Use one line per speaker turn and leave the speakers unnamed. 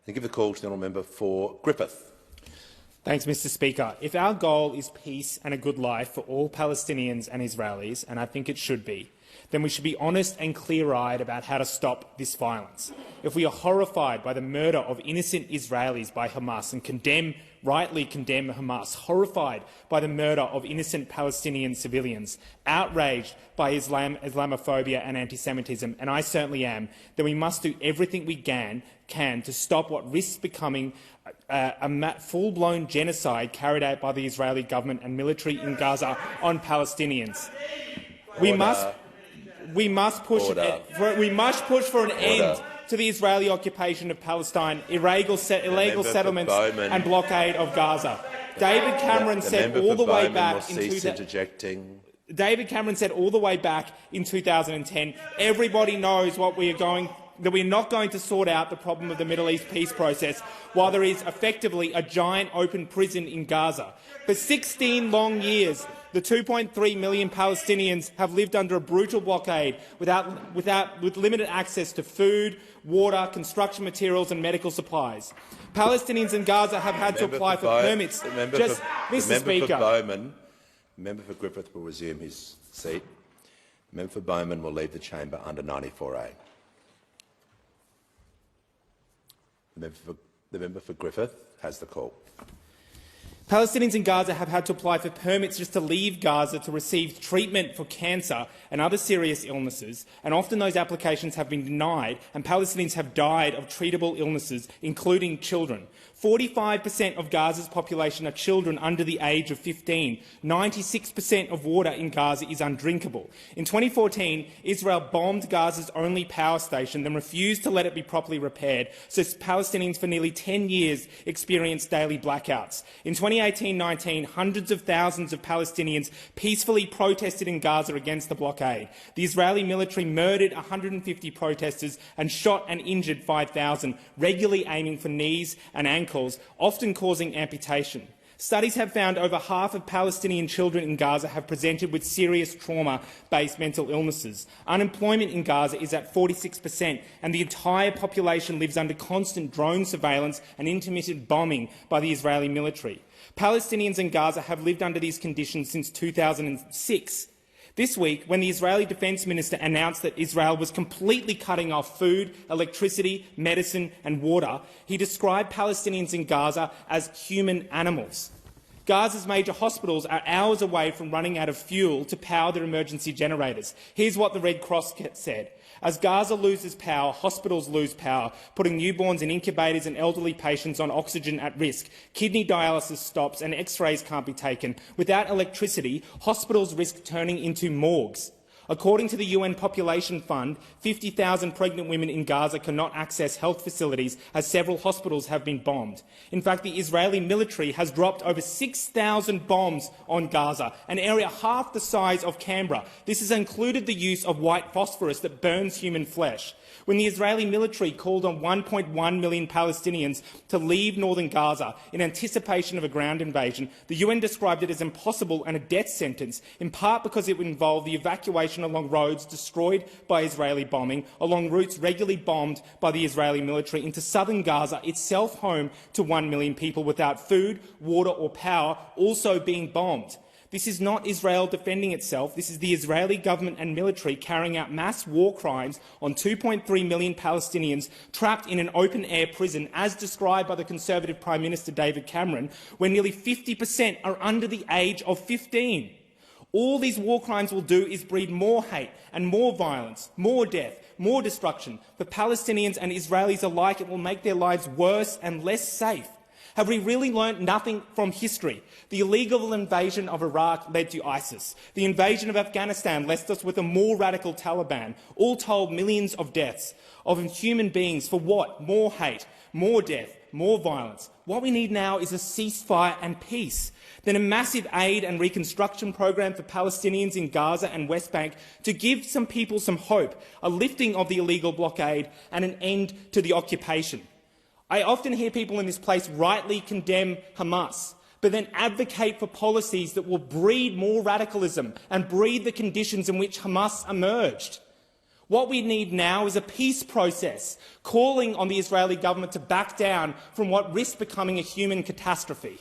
And give the call to the honourable member for Griffith.
Thanks, Mr Speaker. If our goal is peace and a good life for all Palestinians and Israelis, and I think it should be, then we should be honest and clear-eyed about how to stop this violence. If we are horrified by the murder of innocent Israelis by Hamas and rightly condemn Hamas, horrified by the murder of innocent Palestinian civilians, outraged by Islamophobia and anti-Semitism, and I certainly am, then we must do everything we can to stop what risks becoming a full-blown genocide carried out by the Israeli government and military in Gaza on Palestinians. We must push for an end to the Israeli occupation of Palestine, illegal settlements and blockade of Gaza. David Cameron said all the way back in 2010, everybody knows that we are not going to sort out the problem of the Middle East peace process while there is effectively a giant open prison in Gaza. For 16 long years, the 2.3 million Palestinians have lived under a brutal blockade with limited access to food, water, construction materials and medical supplies. Palestinians in Gaza have had to apply for permits. Mr. Speaker,
the member for Griffith will resume his seat. The member for Bowman will leave the chamber under 94A. The member for Griffith has the call.
Palestinians in Gaza have had to apply for permits just to leave Gaza to receive treatment for cancer and other serious illnesses, and often those applications have been denied and Palestinians have died of treatable illnesses, including children. 45% of Gaza's population are children under the age of 15. 96% of water in Gaza is undrinkable. In 2014, Israel bombed Gaza's only power station, then refused to let it be properly repaired, so Palestinians for nearly 10 years experienced daily blackouts. In 2018-19, hundreds of thousands of Palestinians peacefully protested in Gaza against the blockade. The Israeli military murdered 150 protesters and shot and injured 5,000, regularly aiming for knees and ankles, often causing amputation. Studies have found over half of Palestinian children in Gaza have presented with serious trauma-based mental illnesses. Unemployment in Gaza is at 46%, and the entire population lives under constant drone surveillance and intermittent bombing by the Israeli military. Palestinians in Gaza have lived under these conditions since 2006. This week, when the Israeli Defence Minister announced that Israel was completely cutting off food, electricity, medicine and water, he described Palestinians in Gaza as human animals. Gaza's major hospitals are hours away from running out of fuel to power their emergency generators. Here's what the Red Cross said. As Gaza loses power, hospitals lose power, putting newborns in incubators and elderly patients on oxygen at risk. Kidney dialysis stops and X-rays can't be taken. Without electricity, hospitals risk turning into morgues. According to the UN Population Fund, 50,000 pregnant women in Gaza cannot access health facilities as several hospitals have been bombed. In fact, the Israeli military has dropped over 6,000 bombs on Gaza, an area half the size of Canberra. This has included the use of white phosphorus that burns human flesh. When the Israeli military called on 1.1 million Palestinians to leave northern Gaza in anticipation of a ground invasion, the UN described it as impossible and a death sentence, in part because it would involve the evacuation along roads destroyed by Israeli bombing, along routes regularly bombed by the Israeli military into southern Gaza, itself home to 1 million people without food, water or power, also being bombed. This is not Israel defending itself. This is the Israeli government and military carrying out mass war crimes on 2.3 million Palestinians trapped in an open-air prison, as described by the Conservative Prime Minister David Cameron, where nearly 50% are under the age of 15. All these war crimes will do is breed more hate and more violence, more death, more destruction. For Palestinians and Israelis alike, it will make their lives worse and less safe. Have we really learnt nothing from history? The illegal invasion of Iraq led to ISIS. The invasion of Afghanistan left us with a more radical Taliban. All told, millions of deaths of human beings for what? More hate, more death, more violence. What we need now is a ceasefire and peace. Then a massive aid and reconstruction program for Palestinians in Gaza and West Bank to give some people some hope, a lifting of the illegal blockade and an end to the occupation. I often hear people in this place rightly condemn Hamas, but then advocate for policies that will breed more radicalism and breed the conditions in which Hamas emerged. What we need now is a peace process, calling on the Israeli government to back down from what risks becoming a human catastrophe.